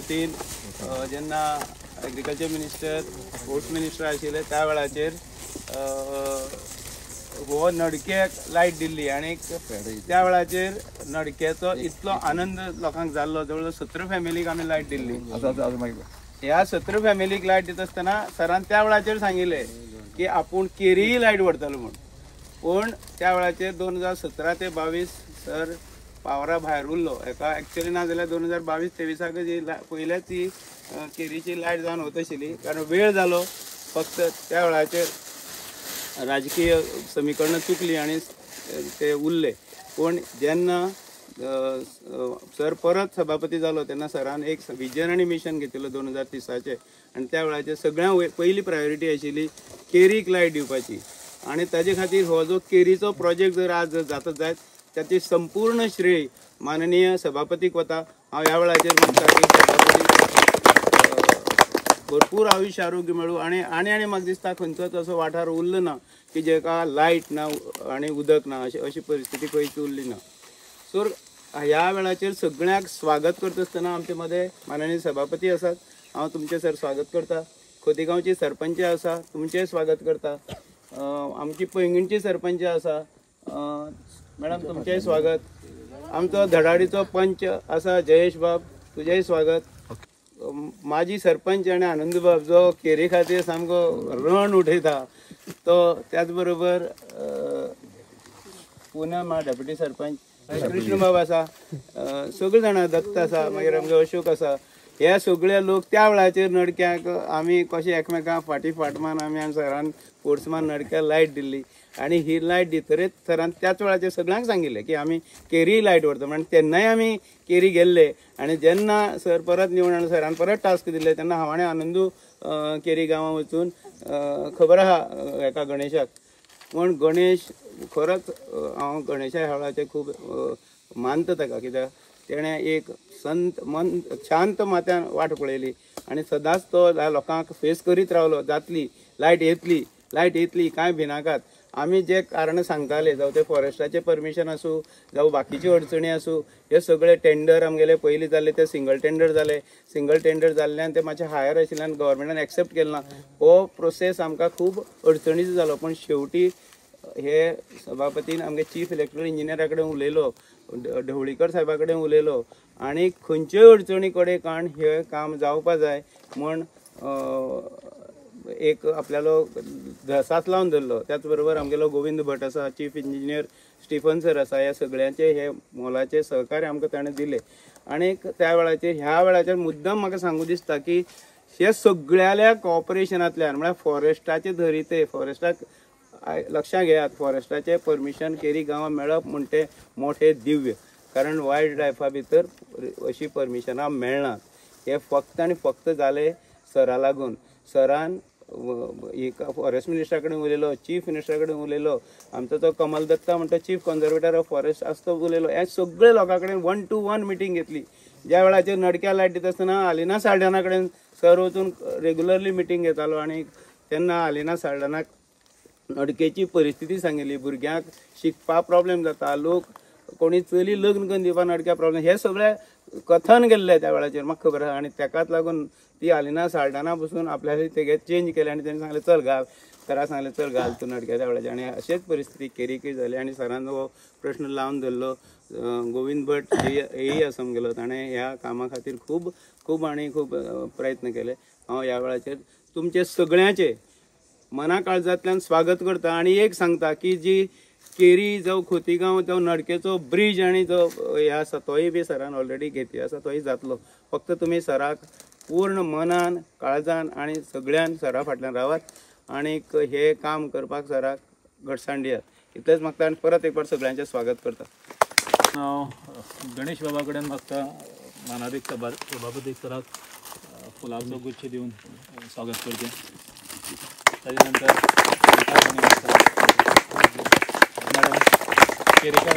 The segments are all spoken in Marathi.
2014 जेन्ना एग्रीकल्चर मिनिस्टर स्पोर्ट्स मिनिस्टर आशिल्ले त्या वेळाचेर हो नडक्याक लायट दिल्ली आणि त्या वेळाचेर नडक्याचो इतलो आनंद लोकांक जाल्लो जवळ 17 फॅमिलीक आमी लायट दिल्ली. ह्या 17 फॅमिलीक लायट दिता आसतना सरान त्या वेळाचेर सांगिल्लें की आपूण केरीय लायट व्हरतलो म्हूण. पण त्या वेळाचेर 2017 ते 22 सर पावरा भायर उरलो. हेका एक्चुअली ना जाल्यार 2022-23 जी पयल्याच ती केरीची लायट जावन वता आशिल्ली, कारण वेळ जालो. फक्त त्या वेळाचेर राजकीय समीकरणां चुकली आणि ते उरले. पण जेन्ना सर परत सभापती जालो तेन्ना सरान एक विजन आनी मिशन घेतिल्लो 2030 आणि त्या वेळाचेर सगळ्यांत पयली प्रायोरिटी आशिल्ली केरीक लायट दिवपाची. आणि ताजे खातीर हो जो केरीचो प्रोजेक्ट जर आज जाता जायत त्याची संपूर्ण श्रेय माननीय सभापतीक वता. हांव ह्या वेळाचेर म्हणटा की सभापती भरपूर आयुश्य आरोग्य मेळू आणि म्हाका दिसता खंयचोच असो वाठार उरलो ना की जेका लायट ना आणि उदक ना अशी परिस्थिती खंयच उरली ना. सो ह्या वेळाचेर सगळ्यांक स्वागत करता आसतना आमचे मदें माननीय सभापती आसात. हांव तुमचें सर स्वागत करता. खोतीगांवची सरपंच आसा, तुमचें स्वागत करता. आमची पैंगीणची सरपंच आसा, मॅडम तुमचेंय स्वागत. आमचो धडाडीचो पंच आसा जयेश बाब, तुझेंय स्वागत. माजी सरपंच आणि आनंद बाब जो केरी खातीर सामको रण उठयता तो, त्याच बरोबर पूनम डेप्युटी सरपंच, कृष्ण बाब आसा, सगळे जाणां दत्त आसा, मागीर आमगे अशोक आसा. हे सगळे लोक त्या वेळाचेर नडक्याक आमी कशें एकमेकांक फाटमान आमी सरान स्पोर्ट्समान नडक्याक लायट दिल्ली. आणि ही लायट दितरेच सरान त्याच वेळाचेर सगळ्यांक सांगिल्लें की आमी केरी लायट व्हरता म्हणून. तेन्नाय आमी केरी गेल्ले आणि जेन्ना सर परत निवडून आनी सरान परत टास्क दिले तेन्ना हांव आनी आनंदू केरी गांवां वचून खबर आहा हेका गणेशाक. पूण गणेश खरोच हांव गणेशा ह्या वेळाचेर खूब मानता ताका, कित्याक तेणें एक संत मन शांत माथ्यान वाट पळयली आणि सदांच तो लोकांक फेस करीत रावलो. जातली लायट येतली कांय भिनाकात. आमी जे कारण सांगताले जावं ते फॉरेस्टाचें परमिशन आसूं जावं बाकीच्यो अडचणी आसूं, हे सगळे टेंडर आमगेले पयलीं जाल्ले ते सिंगल टेंडर जाल्ल्यान ते मातशे हायर आशिल्ल्यान गव्हर्मेंटान एक्सेप्ट केलें ना. हो प्रोसेस आमकां खूब अडचणीचो जालो. पण शेवटी हे सभापतीन आमगे चीफ इलेक्ट्रिकल इंजिनियरा कडेन उलयलो, ढवळीकर साहेबा कडेन उलयलो आणि खंयच्योय अडचणी कडेन कारण हे काम जावपा जाय म्हण एक आपल्यालो धसास लावन धरलो. त्याच बरोबर आमगेलो गोविंद भट आसा, चीफ इंजिनियर स्टीफन सर आसा, ह्या सगळ्यांचे हे मोलाचे सहकार्य आमकां ताणें दिले. आणि त्या वेळाचेर ह्या वेळाचेर मुद्दम म्हाका सांगू दिसता की हे सगळ्या कॉपरेशनांतल्यान म्हळ्यार फॉरेस्टाचे धरिते, फॉरेस्टाक लक्षात घेयात, फॉरेस्टाचे परमिशन केरी गांवां मेळप म्हणटे मोठे दिव्य. कारण वायल्ड लायफा भितर अशी परमिशनां मेळनात. हे फक्त आनी फक्त जाले सरा लागून. सरान फॉरेस्ट मिनिस्टरा कडेन उलयलो, चीफ मिनिस्टरा कडेन उलयलो, आमचो तो कमल दत्ता म्हणटा चीफ कन्जर्वेटर ऑफ फॉरेस्ट आसा तो उलयलो. हे सगळे लोकां कडेन 1-to-1 मिटींग घेतली. ज्या वेळाचेर नडक्या लायट दिता आसतना आलिना साल्ढाणा कडेन सर वचून रेग्युलरली मिटींग घेतालो आणि तेन्ना आलिना साल्ढाणाक नडकेची परिस्थिती सांगिल्ली. भुरग्यांक शिकपा प्रॉब्लेम जाता, लोक कोणी चली लग्न करून दिवपा नडक्या प्रॉब्लेम, हे सगळे कथन गेल्ले त्या वेळाचेर म्हाका खबर आहा. आणि तेकाच लागून ती आलिना साल्ढाणा बसून आपल्याला तेगे चेंज केले आणि तेणी सांगलें चल घाल, सरा सांगलें चल घाल तूं नडक्या त्या वेळाचेर. आणि अशेच परिस्थिती केरीकय जाली आणि सरान हो प्रश्न लावन धरलो. गोविंद भट हेय आसा आमगेलो, ताणें ह्या कामा खातीर खूब प्रयत्न केले. हांव ह्या वेळाचेर तुमचे सगळ्यांचे मना काळजांतल्यान स्वागत करता. आणि एक सांगता की जी केरी जावं खोतीगांव जावं नडकेचो ब्रिज आणि जो हे आसा तोय बी सरान ऑलरेडी घेतली आसा, तोय जातलो. फक्त तुमी सराक पूर्ण मनान काळजान आणि सगळ्यान सरा फाटल्यान रावात आणि हे काम करपाक सराक घटसाण दियात. इतलेंच मागता आनी परत एक फावट सगळ्यांचें स्वागत करता. हांव गणेश बाबा कडेन मागता मानाधीश सभापती सराक फुलांचो गुच्छ दिवन स्वागत करचें. ताजे नंतर मॅडम केरीकर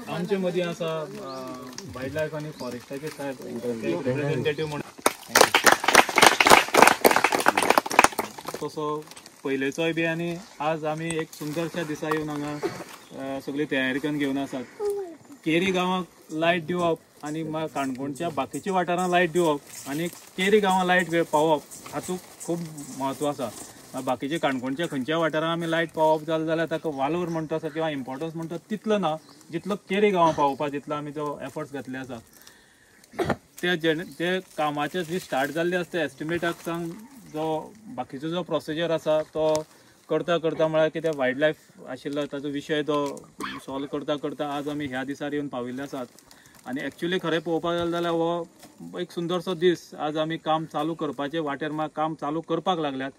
आमचे मदीं आसा वायल्ड लायफ आणि फॉरेस्टाचे साहेब रिप्रेझेंटेटिव्ह म्हणून तसो पयलेचोय बी आनी आज आमी एक सुंदरशा दिसा येवन हांगा सगळी तयारी करून घेवन आसात. केरी गांवाक लायट दिवप आनी काणकोणच्या बाकीच्या वाठारांत लायट दिवप आनी केरी गांवां लायट पावप हातूंत खूब म्हत्व आसा. बाकीच्या काणकोणच्या खंयच्या वाठारांत आमी लायट पावप जाल्यार ताका वालोर म्हणटा आसा किंवा इम्पॉर्टन्स म्हणटा तितलो ना जितलो केरी गांवां पावोवपा जितलो आमी जो एफर्ट्स घातले आसा. ते कामाचे जी स्टार्ट जाल्ले आसता एस्टिमेटाक सांग जो बाकीचो जो प्रोसिजर आसा तो करता म्हळ्यार कितें वायल्ड लायफ आशिल्लो ताचो विशय तो सॉल्व करता आज आमी ह्या दिसार येवन पाविल्ले आसात. आनी एक्चुली खरें पळोवपाक जाल्यार हो एक सुंदरसो दीस. आज आमी काम चालू करपाचे वाटेर काम चालू करपाक लागल्यात.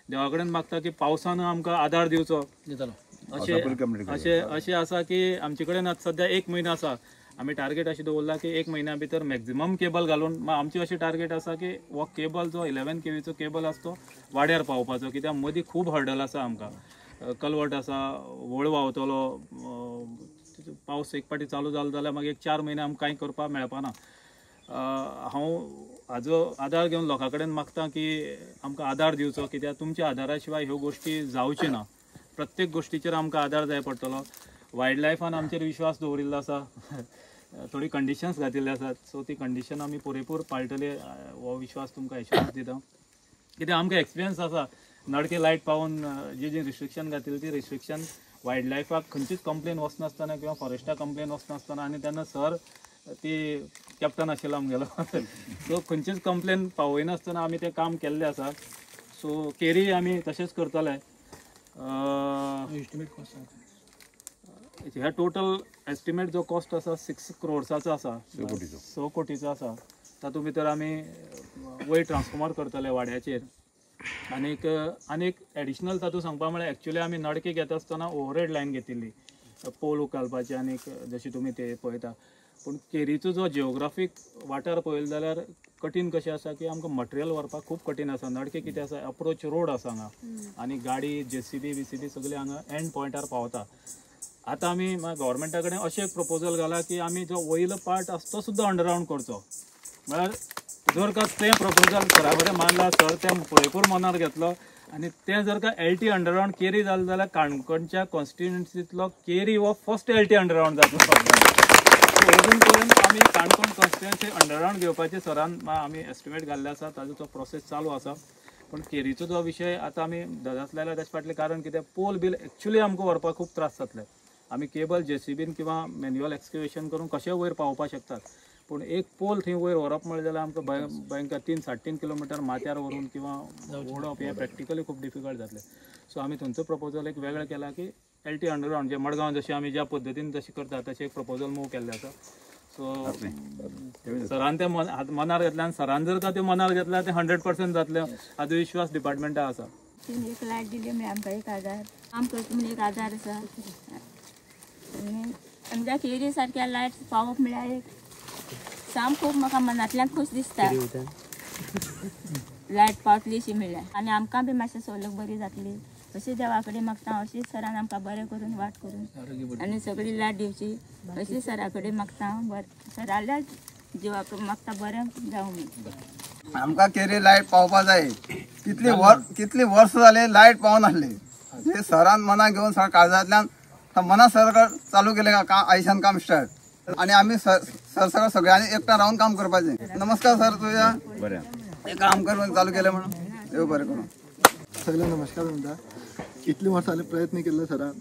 देवा कडेन मागता की पावसान आमकां आदार दिवचो अशें आसा की आमचे कडेन आतां सद्या 1 म्हयनो आसा. आमी टार्गेट अशें दवरला की 1 म्हयन्या भितर मॅक्झिमम केबल घालून आमची अशी टार्गेट आसा की हो केबल जो 11 kVचो केबल आसा तो वाड्यार पावोवपाचो. कित्याक मदीं खूब हर्डल आसा आमकां. कलवट आसा, व्हळ व्हांवतलो, पावस एक पाटी चालू जालो जाल्यार मागीर 4 म्हयने आमकां कांय करपाक मेळपाना. हांव हाजो आदार घेवन लोकां कडेन मागता की आमकां आदार दिवचो. कित्याक तुमच्या आदारा शिवाय ह्यो गोश्टी जावच्यो ना. प्रत्येक गोश्टीचेर आमकां आदार जाय पडटलो. वायल्ड लायफान आमचेर विश्वास दवरिल्लो आसा. थोडी कंडिशन्स घातिल्ले आसात. सो ती कंडिशन आमी पुरेपूर पाळटले हो विश्वास तुमकां एश्युरन्स दिता. कित्याक आमकां एक्सपिरियन्स आसा नडके लायट पावून जी रिस्ट्रिक्शन घातिल्ली ती रिस्ट्रिक्शन वायल्ड लायफाक खंयचीच कंप्लेन वचनासतना किंवा फॉरेस्टाक कंप्लेन वचनासतना आनी तेन्ना सर ती कॅप्टन आशिल्लो आमगेलो. सो खंयचीच कंप्लेन पावयनासतना आमी तें काम केल्लें आसा. सो केरी आमी तशेंच करतले. एस्टिमेट कॉस्ट ह्या टोटल एस्टिमेट जो कॉस्ट आसा 6 crores आसा, 6 कोटीचो आसा. तातूंत भितर आमी वयर ट्रान्सफॉर्मर करतले वाड्याचेर. आनीक एडिशनल तातूंत सांगपा म्हळ्यार एक्चुली आमी नडके घेता आसतना ओवरहेड लायन घेतिल्ली पोल घालपाचे आनीक जशें तुमी ते पळयता. पूण केरीचो जो जिओग्राफीक वाठार पळयलो जाल्यार कठीण कशें आसा की आमकां मटेरियल व्हरपाक खूब कठीण आसा. नडके कितें आसा अप्रोच रोड आसा हांगा आनी गाडी JCB BCB सगळे हांगा एंड पॉयंटार पावता. आतां आमी गव्हर्मेंटा कडेन अशें एक प्रपोजल घाला की आमी जो वयलो पार्ट आसा तो सुद्दां अंडरग्रावंड करचो. म्हळ्यार जर का तें प्रपोजल सरा कडेन मानला सर तें पुरेपूर मनार घेतलो आनी तें जर का LT अंडरग्रावंड केरी जालें जाल्यार काणकोणच्या कॉन्स्टिट्युएन्सींतलो केरी हो फर्स्ट LT अंडरग्रावंड जातलो. अजून पर्यंत आमी काणकोण कॉन्स्टिट्युएन्सी अंडरग्रावंड घेवपाचे सरान आमी एस्टिमेट घाल्ले आसा. ताजो तो प्रोसेस चालू आसा. पण केरीचो जो विशय आतां आमी धजासलेला तेच फाटलें कारण कितें पोल बिल एक्चुली आमकां व्हरपाक खूब त्रास जातले. आमी केबल JCBन किंवा मॅन्युअल एक्सकवेशन करून कशें वयर पावोवपाक शकतात. पूण एक पोल थंय वयर व्हरप म्हणलें जाल्यार आमकां भयंकर 3-3.5 किलोमिटर माथ्यार व्हरून किंवा ओडप हें प्रॅक्टिकली खूब डिफिकल्ट जातलें. सो आमी थंयचो प्रपोजल एक वेगळो केला की LT अंडरग्रावंड जे मडगांव जशें आमी ज्या पद्दतीन तशें करता तशें एक प्रपोजल मूव केल्लें आसा. सो सरान तें मनार घेतलें आनी सरान जर का तें मनार घेतल्यार तें 100% जातलें हाजो विश्वास डिपार्टमेंटा आसा. एक लायट दिली म्हणजे आमकां 1000 काम करता म्हणजे 1000 आसा. आनी आमच्या केरी सारक्या लायट पावप म्हळ्यार एक सामको म्हाका मनांतल्यान खूश दिसता. लायट पावतली अशी म्हळ्यार आनी आमकां बी मातशें सवलत बरी जातली अशी देवा कडेन मागता. अशीच सरान आमकां बरें करून वाट करून आनी सगळी लायट दिवची अशी सरा कडेन मागता. सराल्या जिवाक मागता बरें जावं म्हणून. आमकां केरी लायट पावपा जाय. कितली वर्स जाले लायट पावून नासली. हे सरान मना घेवन सर काळजांतल्यान मना सर चालू केले आयशान काम स्टार्ट आनी आमी सर सगळ्यांनी एकटा रावन काम करपाचें. नमस्कार सर तुझ्या हे काम करून चालू केलें म्हणून देव बरें करूं. सगळ्यांना नमस्कार म्हणटा. इतले वर्सां जाले प्रयत्न केल्लो सरान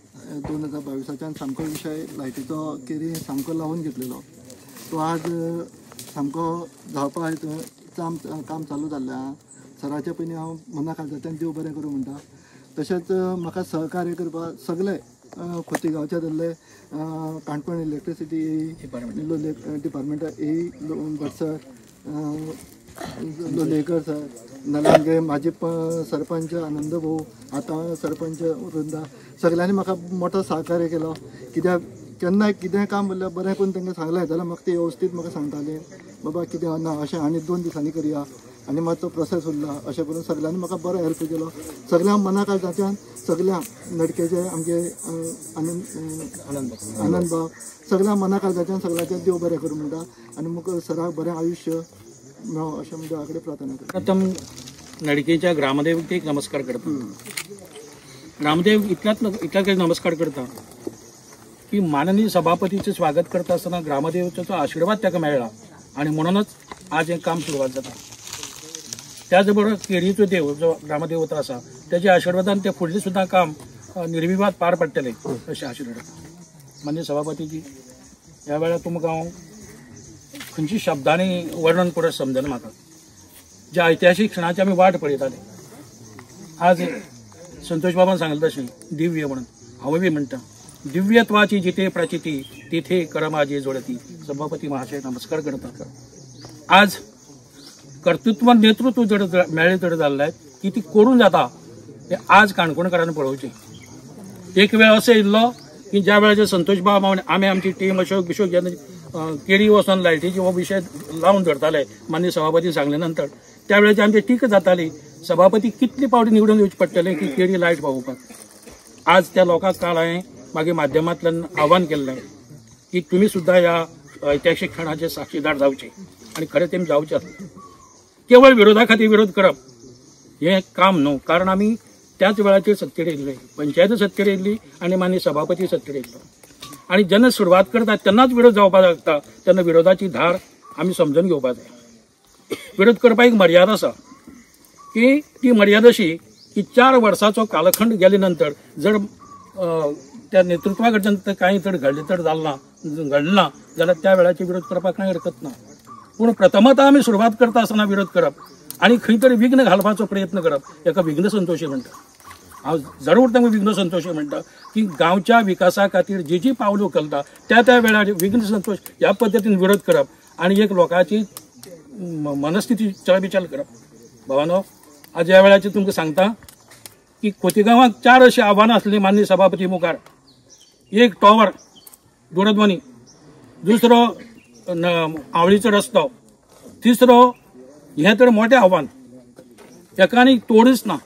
2022च्यान सामको विशय लायटीचो केरी सामको लावून घेतलेलो. तो आज सामको जावपाक काम चालू जाल्लें. सराच्या पयलीं हांव मना काळजांतल्यान देव बरें करूं म्हणटा. तशेंच म्हाका सहकार्य करपाक सगळे खोतीगांवचे धरले काणकोण इलेक्ट्रिसिटी डिपार्टमेंट भट सर, लोलयेकर सर, नलांगे माजी सरपंच आनंद भाऊ, आतां सरपंच वृंदा सगळ्यांनी म्हाका मोठो सहकार्य केलो. कित्याक केन्नाय कितें काम उरल्यार बरें करून तांकां सांगलें जाल्यार म्हाका ते वेवस्थीत म्हाका सांगताले बाबा कितें ना अशें आनी 2 दिसांनी करया आनी मातसो प्रोसेस उरला अशें करून सगळ्यांनी म्हाका बरो हेल्प केलो. सगळ्यांक मना काळजांतल्यान सगळ्या नडकेचे आमचे आनंद भाव सगळ्या मना काळजाच्यान सगळ्याचे देव बरें करूं म्हणटा आनी मुखार सराक बरें आयुश्य मेळो अशें देवा कडेन प्रार्थना करता. प्रथम नडकेच्या ग्रामदेवतेक नमस्कार करता. ग्रामदेव इतल्याच नमस्कार करता की माननीय सभापतीचे स्वागत करता आसतना ग्रामदेवतेचो आशीर्वाद ताका मेळ्ळा आणि म्हणूनच आज हे काम सुरवात जाता. त्याच बरोबर केरीचो देव जो ग्रामदेवता आसा त्याच्या आशीर्वादान ते फुडलें सुद्दां काम निर्विवाद पार पडटलें अशें आशिल्लें. माननीय सभापतीजी, ह्या वेळार तुमकां हांव खंयची शब्दांनी वर्णन करूं समजना म्हाका. ज्या ऐतिहासीक क्षणाची आमी वाट पळयताले, आज संतोष बाबान सांगलें तशें दिव्य म्हणून हांव बी म्हणटा दिव्यत्वाची जिथे प्रचिती तिथे करमाजी जोडती. सभापती महाशय नमस्कार करता. आज कर्तृत्व नेतृत्व जर मेळ्ळें तर जाल्लें की ती करून जाता हे आज काणकोणकारांनी पळोवचें. एक वेळ असो येयल्लो की ज्या वेळाचेर संतोष बाबा आमी आमची टीम अशोक जेन्ना केरी वचून लायटीचे हो विशय लावन धरताले माननीय सभापती सांगले नंतर त्या वेळाची आमची टीका जाताली सभापती कितली पावटी निवडून येवचे पडटले की केरी लायट पावोवपाक. आज त्या लोकांक काल हांवें मागीर माध्यमांतल्यान आव्हान केल्लें की तुमी सुद्दां ह्या ऐतिहासीक क्षणाचे साक्षीदार जावचे आनी खरें तेम जावचे. केवळ विरोधा खातीर विरोध करप हें काम न्हू, कारण आमी त्याच वेळाचेर सत्तेर येयल्ले, पंचायत सत्तेर येयल्ली आनी माननीय सभापती सत्तेर येयल्लो. आनी जेन्ना सुरवात करता तेन्नाच विरोध जावपाक लागता तेन्ना विरोधाची धार आमी समजून घेवपाक जाय. विरोध करपाक एक मर्यादा आसा की ती मर्यादा अशी की 4 वर्साचो कालखंड गेले नंतर जर त्या नेतृत्वा कडच्यान कांय तर घडलें तर घडना जाल्यार त्या वेळाचे विरोध करपाक कांय हरकत ना. पूण प्रथमतः आमी सुरवात करता आसतना विरोध करप आनी खंय तरी विघ्न घालपाचो प्रयत्न करप हेका विघ्न संतोशी म्हणटा. हांव जरूर तांकां विघ्न संतोशी म्हणटा की गांवच्या विकासा खातीर जी पावलं उखलता त्या वेळार विघ्न संतोष ह्या पद्दतीन विरोध करप आनी एक लोकांची मनस्थिती चलबिचल करप. भावानो, आज ह्या वेळाचेर तुमकां सांगता की खोतीगांवाक 4 अशी आव्हानां आसलीं माननीय सभापती मुखार. एक टॉवर दूरध्वनी, दुसरो आवळीचो रस्तो, तिसरो हें तर मोठें आव्हान हेका आनी तोडूच ना.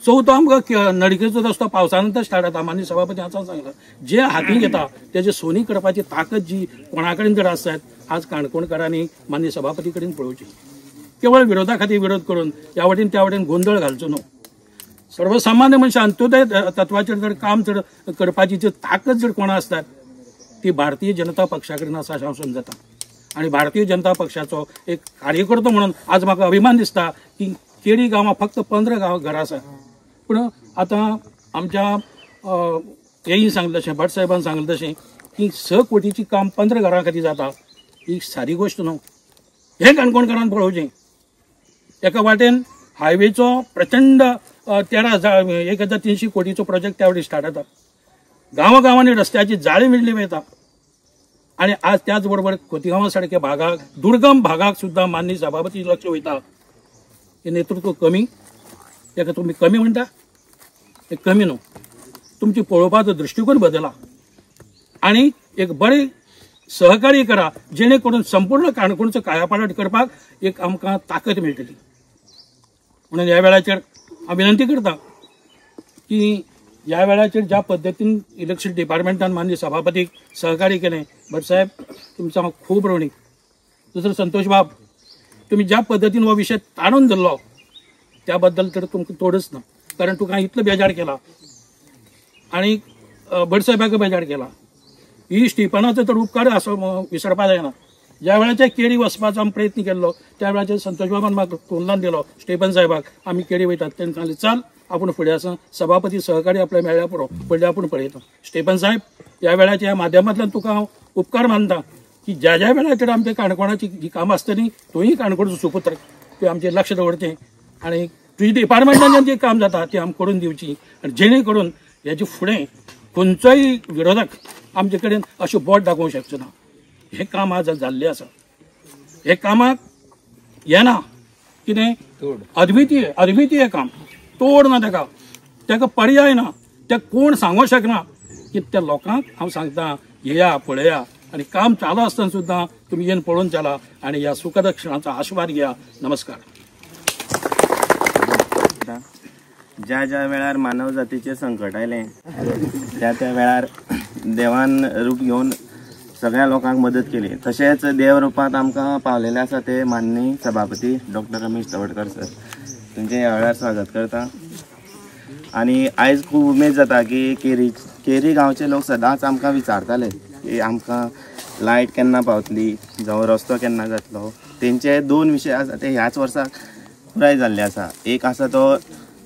चवथो आमकां नडकेचो रस्तो पावसा नंतर स्टार्ट जाता. माननीय सभापती हांव सांगलां जे हातीन घेता तेजे सोनी करपाची ताकद जी कोणा कडेन जर आसत आज काणकोणकारांनी माननीय सभापती कडेन पळोवची. केवळ विरोधा खातीर विरोध करून ह्या वटेन त्या वटेन गोंधळ घालचो न्हू. सर्वसामान्य मनशां अंत्योदय तत्वाचेर जर काम जर करपाची जर ताकद जर कोणा आसतात ती भारतीय जनता पक्षा कडेन आसा अशें हांव समजता. आनी भारतीय जनता पक्षाचो एक कार्यकर्तो म्हणून आज म्हाका अभिमान दिसता की केरी गांवां फक्त 15 घरां आसात. पूण आतां आमच्या हेंय सांगलें तशें भट साहेबान सांगलें तशें की 6 कोटीची काम 15 घरां खातीर जाता ही सारी गोश्ट न्हू. हें काणकोणकारान पळोवचें. एका वाटेन हायवेचो प्रचंड 13,300 कोटीचो प्रोजेक्ट त्या वेळी स्टार्ट जाता. गांवांनी रस्त्याची जाळी मिळली वयता आनी आज त्याच बरोबर खोतीगांवा सारख्या भागाक दुर्गम भागाक सुद्दां माननीय सभापती लक्ष वयता. हे नेतृत्व कमी, ताका तुमी कमी म्हणटा, हे कमी न्हू. तुमची पळोवपाचो दृश्टिकोन बदला आनी एक बरें सहकार्य करा जेणे करून संपूर्ण काणकोणचो कायापालट करपाक एक आमकां ताकद मेळटली. म्हणून ह्या वेळाचेर हांव विनंती करता की ह्या वेळाचेर ज्या पद्दतीन इलेक्शन डिपार्टमेंटान माननीय सभापतीक सहकार्य केलें, भट साहेब तुमचो हांव खूब ऋणी. दुसरो संतोष बाब, तुम्ही ज्या पद्धतीन हो विषय ताणून धरलो त्या बद्दल तर तुमकां तोडच ना, कारण तुका इतलो बेजार केला आणि भट साहेबाक बेजार केला. ही स्टिफनाचो तर उपकार असो विसरपा जायना. ज्या वेळाचेर केरी वचपाचो आमी प्रयत्न केल्लो त्या वेळाचेर संतोष बाबान म्हाका तोंडलान दिलो स्टेफन साहेबाक आमी केरी वयतात. तेणें सांगलें चल आपूण फुडें आसा, सभापती सहकारी आपल्या मेळ्ळ्या पुरो फुडलें आपूण पळयता. स्टेफन साहेब, ह्या वेळाच्या ह्या माध्यमांतल्यान तुका हांव उपकार मानता की ज्या ज्या वेळाचेर आमच्या काणकोणाची जी कामां आसतली तूंय काणकोणचो सुपुत्र, तुवें आमचेर लक्ष दवरचें आनी तुज्या डिपार्टमेंटान जें काम जाता तें आमकां करून दिवची. आनी जेणे करून हेजे फुडें खंयचोय विरोधक आमचे कडेन अशें बोट दाखोवंक शकचो ना. हें काम आज जाल्लें आसा. हे कामाक येना कितें अद्वितीय काम, तोड ना ताका पर्याय ना. ते कोण सांगूंक शकना की त्या लोकांक हांव सांगता येया पळया आनी काम चालू आसतना सुद्दां तुमी येवन पळोवन चला आनी ह्या सुखद क्षणाचो आस्वाद घेया. नमस्कार. ज्या ज्या वेळार मानव जातीचे संकट आयले त्या त्या वेळार देवान रूप घेवन सगळ्या लोकांक मदत केली. तशेंच देव रुपांत आमकां पावलेले आसा ते माननीय सभापती डॉक्टर रमेश तवडकर सर, तुमचे ह्या वेळार स्वागत करता. आनी आयज खूब उमेद जाता की केरी गांवचे लोक सदांच आमकां विचारताले की आमकां लायट केन्ना पावतली जावं रस्तो केन्ना जातलो. तेंचे 2 विशय आसा ते ह्याच वर्साक पुराय जाल्ले आसा. एक आसा तो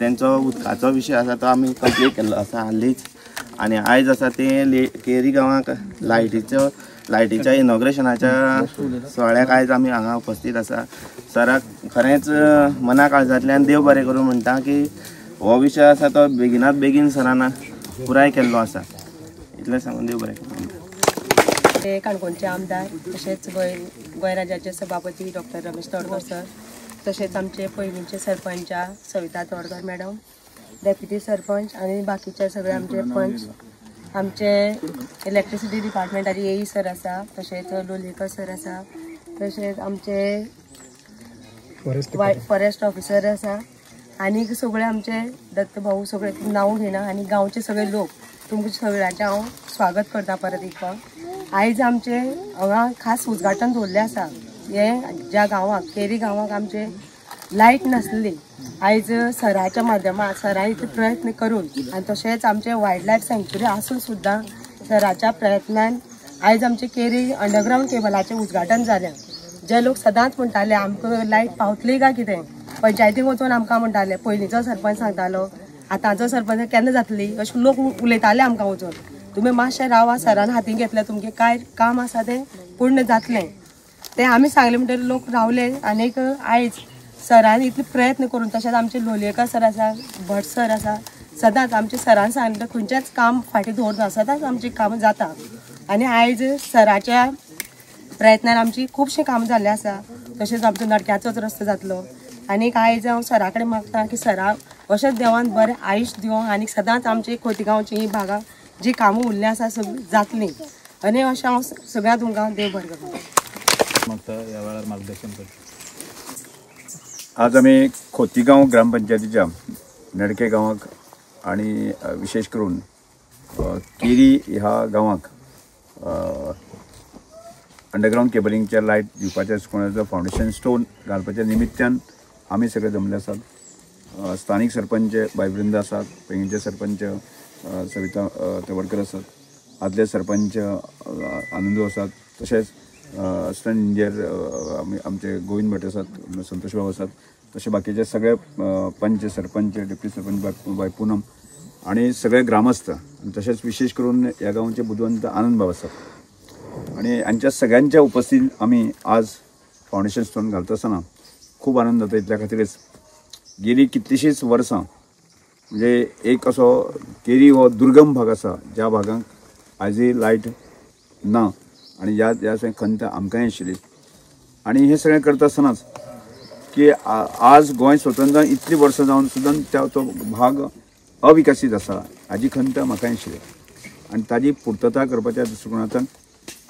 तेंचो उदकाचो विशय आसा तो आमी कंप्लीट केल्लो आसा हालींच. आनी आयज आसा ते केरी गांवांक लायटीच्या इनॉग्रेशनाच्या सुवाळ्याक आयज आमी हांगा उपस्थित आसा. सराक खरेंच मना काळजांतल्यान देव बरें करूं म्हणटा की हो विशय आसा तो बेगिनात बेगीन सरान पुराय केल्लो आसा. इतलें सांगून देव बरें करूं. ते काणकोणचे आमदार तशेंच गोंय राज्याचे सभापती डॉक्टर रमेश तवडकर सर, तशेंच आमचे पयलींचे सरपंच सविता तवडकर मॅडम, डेप्युटी सरपंच आनी बाकीचे सगळे आमचे पंच, आमचे इलेक्ट्रिसिटी डिपार्टमेंटाचे एई सर आसा, तशेंच लोलयेकर सर आसा, तशेंच आमचे फॉरेस्ट ऑफिसर आसा आनी सगळे आमचे दत्त भाऊ सगळे नांव घेना आनी गांवचे सगळे लोक तुमचे सगळ्यांचे हांव स्वागत करता परत एक फावट. आयज आमचे हांगा खास उद्घाटन दवरलें आसा. हे ज्या गांवांक केरी गांवांक आमचे लायट नासली, आयज सराच्या माध्यमांत सरान इतले प्रयत्न करून आनी तशेंच आमचे वायल्ड लायफ सँक्च्युरी आसून सुद्दां सराच्या प्रयत्नान आयज आमचे केरी अंडरग्रावंड केबलाचें उद्घाटन जालें. जे लोक सदांच म्हणटाले आमकां लायट पावतली काय कितें, पंचायतीक वचून आमकां म्हणटाले, पयलींचो सरपंच सांगतालो आतांचो सरपंच केन्ना जातली अशें लोक उलयताले आमकां वचून. तुमी मातशें रावा, सरान हातीन घेतलें, तुमचें काय काम आसा तें पूर्ण जातलें. तें आमी सांगलें म्हणटकीर लोक रावले. आनीक आयज सरान इतले प्रयत्न करून, तशेंच आमचे लोलयेकर सर आसा, भट सर आसा, सदांच आमचे सरान सांगलें खंयचेंच काम फाटीं दवरना, सदांच आमची कामां जाता. आनी आयज सराच्या प्रयत्नान आमची खुबशीं कामां जाल्ली आसा. तशेंच आमचो नडक्याचोच रस्तो जातलो. आनीक आयज हांव सरा कडेन मागता की सरा अशेंच देवान बरें आयुश्य दिवं आनी सदांच आमची खोतीगांवची ही भागां जी कामां उरलीं आसा सगळीं जातलीं. आनी अशें हांव सगळ्या तुमकां देव बरें करता. ह्या वेळार मार्गदर्शन करता. आज आमी खोतीगांव ग्रामपंचायतीच्या नडके गांवाक आणि विशेष करून केरी ह्या गांवाक अंडरग्रावंड केबलिंगच्या लायट दिवपाच्या कोणाचो फावंडेशन स्टोन घालपाच्या निमित्तान आमी सगळे जमले आसात. स्थानीक सरपंच बायबृंद आसात, पेंगीणचे सरपंच सविता तवडकर आसात, आदले सरपंच आनंदू आसात, तशेंच असिस्टंट इंजिनियर आमचे गोविंद भट आसात, संतोष बाब आसात, तसे बाकीचे सगळे पंच सरपंच डेप्युटी सरपंच बाय पूनम आणि सगळे ग्रामस्थ, तसेच विशेष करून या गावचे बुद्धवंत आनंद बाब आसात. आणि यांच्या सगळ्यांच्या उपस्थितीत आम्ही आज फाउंडेशन स्टोन घालता आसतना खूप आनंद जाता. इतल्या खातीरच गेली कितलीशींच वर्सां म्हणजे एक असो केरी हो दुर्गम भाग आसा ज्या भागांक आजय लायट ना आणि ह्या खंत आमकांय आशिल्ली. आणि हे सगळें करता आसतनाच की आज गोंय स्वतंत्र जावन इतली वर्सां जावन सुद्दां तो भाग अविकसीत आसा हाजी खंत म्हाकाय आशिल्ली. आणि ताजी पूर्तता करपाच्या दृश्टिकोनांतल्यान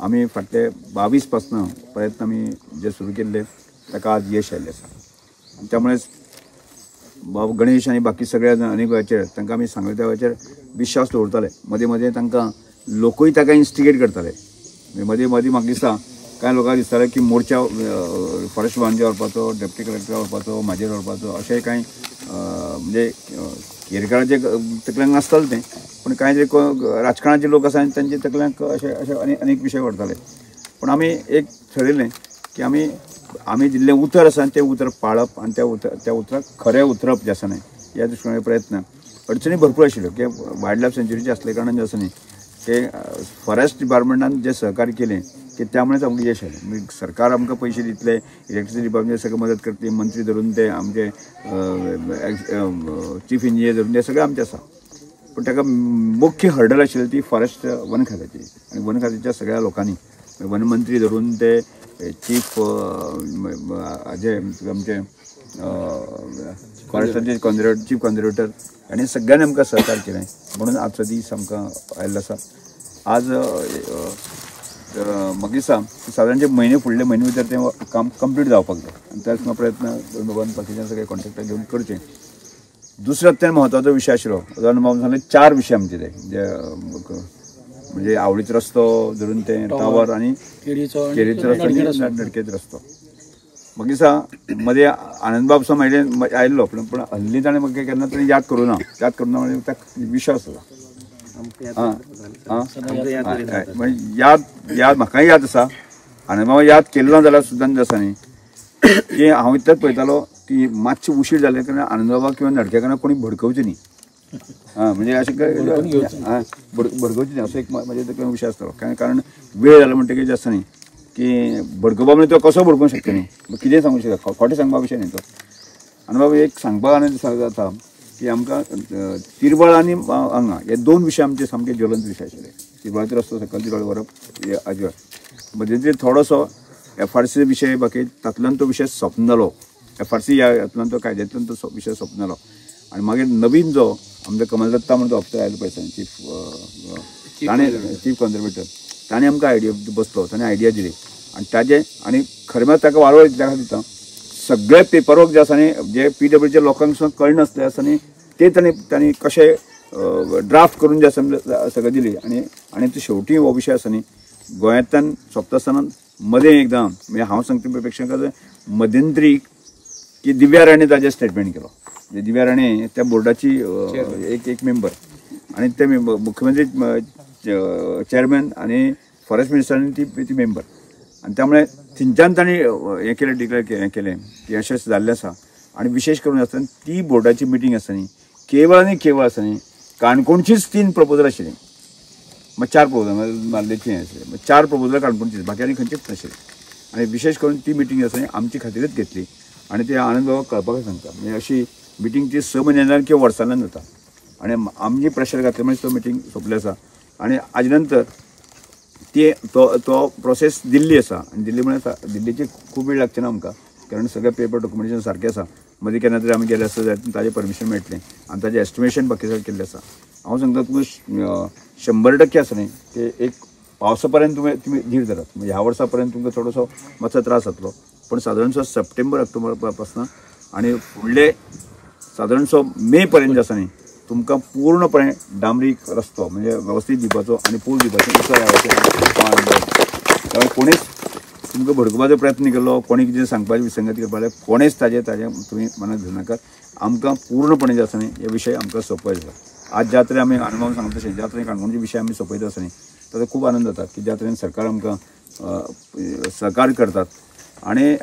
आमी फाटले 22 पासून प्रयत्न आमी जे सुरू केल्ले ताका आज यश आयिल्लें आसा. त्यामुळेच बाबा गणेश आणि बाकी सगळ्या अनेक वेळाचेर तांकां आमी सांगले त्या वेळाचेर विश्वास दवरताले. मदीं मदीं तांकां लोकूय ताका इन्स्टिगेट करताले. मदीं मदीं म्हाका दिसता कांय लोकांक दिसतालें की मोर्चा फॉरेस्ट विभागांचेर व्हरपाचो, डेप्युटी कलेक्टर व्हरपाचो, म्हाजेर व्हरपाचो अशें कांय म्हणजे केरकाराचे तकल्यांक नासतालें तें, पूण कांय जे राजकारणाचे लोक आसा तांचे तकल्यांक अशे अनेक विशय व्हरताले. पूण आमी एक ठरयलें की आमी दिल्लें उतर आसा तें उतर पाळप आनी त्या उतराक खरें उतरप जे आसा न्हय ह्या दृश्टिकोनाचे प्रयत्न. अडचणी भरपूर आशिल्ल्यो की वायल्ड लायफ सँच्युरीचे आसले कारणान जे आसा न्ही ते फॉरेस्ट डिपार्टमेंटान जे सहकार्य केलें की त्यामुळेच आमकां यश आयलें. म्हणजे सरकार आमकां पयशे दितले, इलेक्ट्रिसिटी डिपार्टमेंट सगळें मदत करतली, मंत्री धरून ते आमचे चीफ इंजिनियर धरून ते सगळें आमचें आसा. पूण ताका मुख्य हर्डल आशिल्ली ती फॉरेस्ट वन खात्याची. आनी वन खात्याच्या सगळ्या लोकांनी वन मंत्री धरून ते चीफ जे आमचे फॉरेस्टाचे चीफ कन्झर्वेटर आनी सगळ्यांनी आमकां सहकार्य केलें. म्हणून आजचो दीस आमकां आयिल्लो आसा. आज म्हाका दिसता सादारणचे फुडले म्हयने भितर तें काम कंप्लीट जावपाक जाय. आनी त्याच प्रयत्न बाबान बाकीच्या सगळे कॉन्ट्रॅक्टर घेवन करचे. दुसरो अत्यंत म्हत्वाचो विशय आशिल्लो अनुभव सांगले 4 विशय आमचे ते जे म्हणजे आवळीचो रस्तो धरून ते टावर आणि केरीचो रस्तो आणि नडकेचो रस्तो मागीर दिसा मध्ये आनंदबाब सो मागीर आयिल्लो पण हल्ली ताणें म्हाका केन्ना तरी याद करूना म्हणजे ताका विश्वास आसा याद म्हाकाय याद आसा आनंदबाबा याद केल्लो ना जाल्यार सुद्दां दिसांनी की हांव इतलेंच पळयतालो की मातशें उशीर जाले कारण आनंदबाबा किंवा नडकेकारांक कोणी भडकवचें न्ही म्हणजे अशें भडकवचें न्ही असो एक म्हाजे विशय आसतालो कारण वेळ जालो म्हणटकीर जे आसता न्ही की भडकवपा म्हणजे तो कसो भडकूंक शकता न्ही कितें सांगूंक शकता खोटें सांगपा विशय न्ही तो आनी बाबा एक सांगपाक आनी जाता की आमकां तिरवळ आनी हांगा हे 2 विशय आमचे सामके ज्वलंत विशय आशिल्ले तिरवळाचो रस्तो सकयल तिरवळ व्हरप हे अजिबात मदींच थोडोसो FRC विशय बाकी तातूंतल्यान तो विशय सोंपनालो FRC हातूंतल्यान तो कायद्यांतल्यान तो विशय सोंपनालो आनी मागीर नवीन जो आमचो कमल दत्ता म्हणून तो ऑफिसर आयलो पळय चीफ ताणें चीफ कन्झर्वेटर ताणें आमकां आयडिया बसलो ताणें आयडिया दिली आनी ताजे आनी खरें म्हळ्यार ताका वालोर इतल्या खातीर दिता सगळे पेपर वर्क जे आसा न्ही जे PWच्या लोकांक सुद्दां कळनासले आसा न्ही ते तांणी कशें ड्राफ्ट करून जे आसा सगळें दिली आनी तो शेवटी हो विशय आसा न्ही गोंयांतल्यान सोंपता आसतना मदें एकदां म्हणजे हांव सांगता पेक्षा मध्यंतरी की दिव्या राणे ताजें स्टेटमेंट केलो म्हणजे दिव्या राणे त्या बोर्डाची एक मेंबर आनी ते मुख्यमंत्री चेअरमॅन आनी फॉरेस्ट मिनिस्टरांनी ती मेंबर आनी त्यामुळे थंयच्यान तांणी हें केलें डिक्लेअर केलें की अशें जाल्लें आसा आनी विशेश करून आसतना ती बोर्डाची मिटींग आसा न्ही केवळ आनी केवळ आसा न्ही काणकोणचीच 3 प्रपोजल आशिल्लीं मग 4 प्रपोजल नाल्लेचीं आशिल्लीं 4 प्रपोजल काणकोणचीच बाकी आनी खंयचीच नाशिल्लीं आनी विशेश करून ती मिटींग आसा न्ही आमची खातीरच घेतली आनी ते आनंद बाबा कळपाक सांगता म्हणजे अशी मिटींग ती 6 म्हयन्यांतल्यान किंवा वर्सांतल्यान जाता आनी आमची प्रेशर घातले म्हणजे तो मिटींग सोंपली आसा आनी हाजे नंतर ती तो प्रोसेस दिल्ली आसा आनी दिल्ली म्हळ्यार दिल्लीची खूब वेळ लागची ना आमकां कारण सगळें पेपर डॉक्युमेंटेशन सारकें आसा मदीं केन्ना तरी आमी गेले आसता जाल्यार ताजें परमिशन मेळटलें आनी ताजें एस्टिमेशन बाकी सगळें केल्लें आसा हांव सांगता तुमकां 100% आसा न्ही ते एक पावसा पर्यंत तुमी धीर धरात म्हणजे ह्या वर्सा पर्यंत तुमकां थोडोसो मातसो त्रास जातलो पण सादारणसो सप्टेंबर ऑक्टोबर पासून आनी फुडले सादारणसो मे पर्यंत आसा न्ही तुमकां पूर्णपणे डांबरीक रस्तो म्हणजे वेवस्थीत दिवपाचो आनी पूल दिवपाचो त्यामुळे कोणीच तुमकां भडकोवपाचो प्रयत्न केलो कोणी कितें सांगपाची विसंगती करपाक जाल्यार कोणेच ताजें तुमी मनाक घेवं नाकात आमकां पूर्णपणे जे आसा न्ही हे विशय आमकां सोंपयत जाता आज ज्या तरेन आमी अनुभव सांगता तशें ज्या तरेन काणकोणचे विशय आमी सोंपयता आसा न्ही ताचो खूब आनंद जाता की ज्या तरेन सरकार आमकां सहकार्य करतात आनी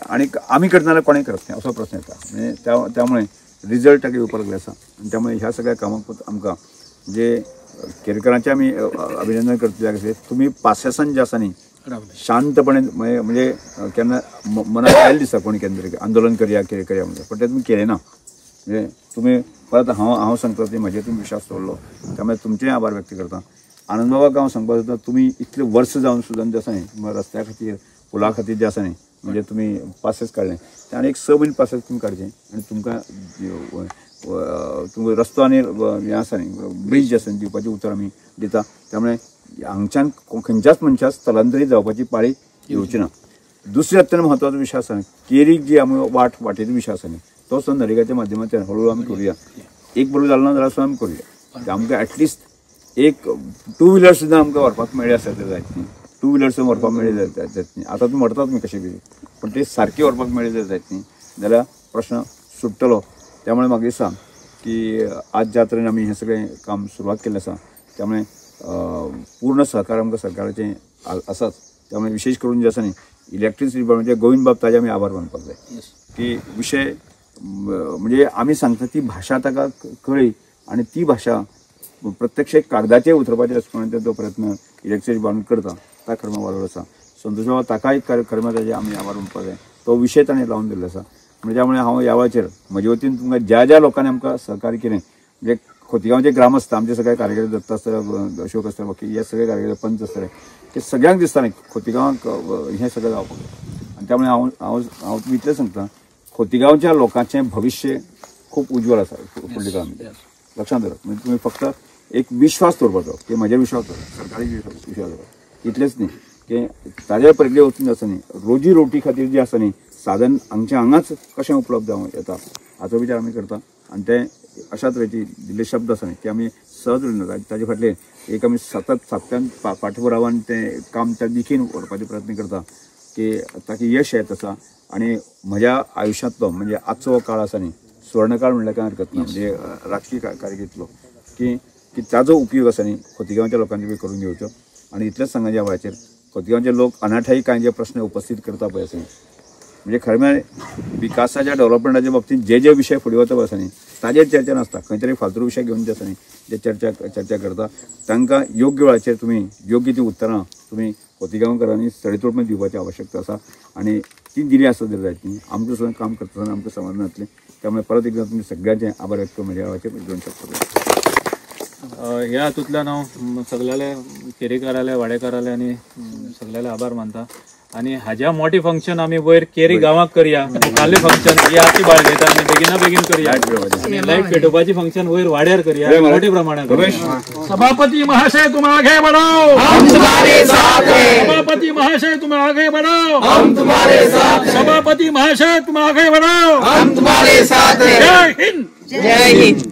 आमी करतना जाल्यार कोणें करप ना असो प्रश्न येता म्हणजे त्यामुळे रिजल्ट ताका येवपाक लागले आसा आनी त्यामुळे ह्या सगळ्या कामाक आमकां जे केरकरांचें आमी अभिनंदन करतले तुमी पासियेंसान जे आसा न्ही शांतपणे म्हणजे केन्ना मनाक आयले दिसता कोणी केन्ना तरी आंदोलन करया कितें करया म्हणजे पण ते तुमी केलें ना म्हणजे तुमी परत हांव सांगता ती म्हाजेर तुमी विश्वास दवरलो त्यामुळे तुमचेय आभार व्यक्त करता आनंद बाबाक हांव सांगपाक सोदता तुमी इतले वर्स जावन सुद्दां जे आसा न्ही रस्त्या खातीर पुला खातीर जे आसा न्ही म्हणजे तुमी पासेस काडले ते आनी एक 6 म्हयने पासेस तुमी काडचे आनी तुमकां रस्तो आनी हें आसा न्ही ब्रीज जे आसा न्ही दिवपाचें उतर आमी दिता त्यामुळे हांगच्यान खंयच्याच मनशाक स्थलांतरीत जावपाची पाळी येवची ना दुसरे अत्यंत म्हत्वाचो विशय आसा केरीक जी आमी वाटेचो विशय आसा न्ही तो सुद्दां नरेगाच्या माध्यमांतल्यान हळू आमी करुया एक बरो जालो ना जाल्यार सुद्दां आमी करुया आमकां एटलिस्ट एक 2 व्हिलर सुद्दां आमकां व्हरपाक मेळ्ळी आसा जायत न्ही 2 व्हिलर व्हरपाक मेळ्ळी जायत न्ही आतां तुमी व्हरतात न्ही कशें बी पण ते सारके व्हरपाक मेळ्ळी जायत न्ही जाल्यार प्रश्न सुट्टलो त्यामुळे म्हाका दिसता की आज ज्या तरेन आमी हें सगळें काम सुरवात केल्लें आसा त्यामुळे पूर्ण सहकार आमकां सरकाराचें आसाच त्यामुळे विशेष करून जे आसा न्ही इलेक्ट्रिसिटी डिपार्टमेंटाचे गोविंद बाब ताजे आमी आभार मानपाक जाय की विशय म्हणजे आमी सांगता ती भाशा ताका कळ्ळी आनी ती भाशा प्रत्यक्ष कागदाचेर उतरपाचें आसपणाचो जो प्रयत्न इलेक्ट्रिसिटी डिपार्टमेंट करता ता खरें वालोर आसा संतोश बाबा ताकाय खरें ताजे आमी आभार मानपाक जाय तो विशय ताणें लावन दिल्लो आसा म्हणजे त्यामुळे हांव ह्या वेळाचेर म्हजे वतीन तुमकां ज्या लोकांनी आमकां सहकार्य केलें म्हणजे खोतीगांवचे ग्रामस्थ आमचे सगळे कार्यकर्ते दत्त आसतले अशोक आसतले बाकी हे सगळे कार्यकर्ते पंच आसतले ते सगळ्यांक दिसता न्ही खोतीगांवाक हें सगळें जावपाक जाय आनी त्यामुळे हांव इतलें सांगता खोतीगांवच्या लोकांचें भविश्य खूब उज्वल आसा फुडल्या काळांत लक्षांत दवरात म्हणजे तुमी फक्त एक विश्वास दवरपाचो की म्हजेर विश्वास दवरात सरकारी विश्वास दवरात इतलेंच न्ही की ताजे पयलीं वचून आसा न्ही रोजी रोटी खातीर जी आसा न्ही साधन हांगचें हांगाच कशें उपलब्ध जावं येता हाचो विचार आमी करता आनी तें अशा तरेचे दिल्ले शब्द आसा न्ही ते आमी सहज उलयनात. ताजे फाटले एक आमी सतत सातत्यान फाटभुरावान तें काम त्या दिकेन व्हरपाचो प्रयत्न करता की ताका यश येत आसा. आणि म्हज्या आयुश्यांतलो म्हणजे आजचो हो काळ आसा न्ही स्वर्णकाळ म्हणल्यार कांय हरकत ना. म्हणजे राजकीय कारकिर्दीतलो की ताजो उपयोग आसा न्ही खोतीगांवच्या लोकांनी बी करून घेवचो. आणि इतलेंच सांगायच्या वेळाचेर खोतीगांवचे लोक अनाठायी कांय जे प्रश्न उपस्थित करता पळय आसा न्ही म्हणजे खरें म्हळ्यार विकासाच्या डेव्हलपमेंटाच्या बाबतींत जे विशय फुडें वचप आसा न्ही ताजेर चर्चा नासता. खंय तरी फालतू विशय घेवन जे आसा न्ही जे चर्चा करता तांकां योग्य वेळाचेर तुमी योग्य ती उतरां तुमी खोतीगांवकारांनी सडेतोडपणे दिवपाची आवश्यकता आसा. आणि ती दिली आसत जाल्यार जायत आमचें सुद्दां काम करतना आमकां समाधान जातलें. त्यामुळे परत एकदा तुमी सगळ्यांचे आभार व्यक्त करून म्हज्या वेळाचेर दोन शकता. ह्या हातूंतल्यान हांव सगळ्याले केरीकाराले वाडेकाराले आनी सगळ्याले आभार मानता. आणि हाज्या मोठी फंक्शन आमी वयर केरी गांवांत करया. फाल्यां फंक्शन ही आरती बाळगेता आनी बेगीन करया. लाईट पेटोवपाची फंक्शन वयर वाड्यार करया मोठ्या प्रमाणात. सभापति महाशय तुम आगे बढ़ो, हम तुम्हारे साथ हैं. सभापति महाशय तुम आगे बढ़ो, हम तुम्हारे साथ हैं. सभापति महाशय तुम आगे बढ़ो, हम तुम्हारे साथ हैं. जय हिंद. जय हिंद.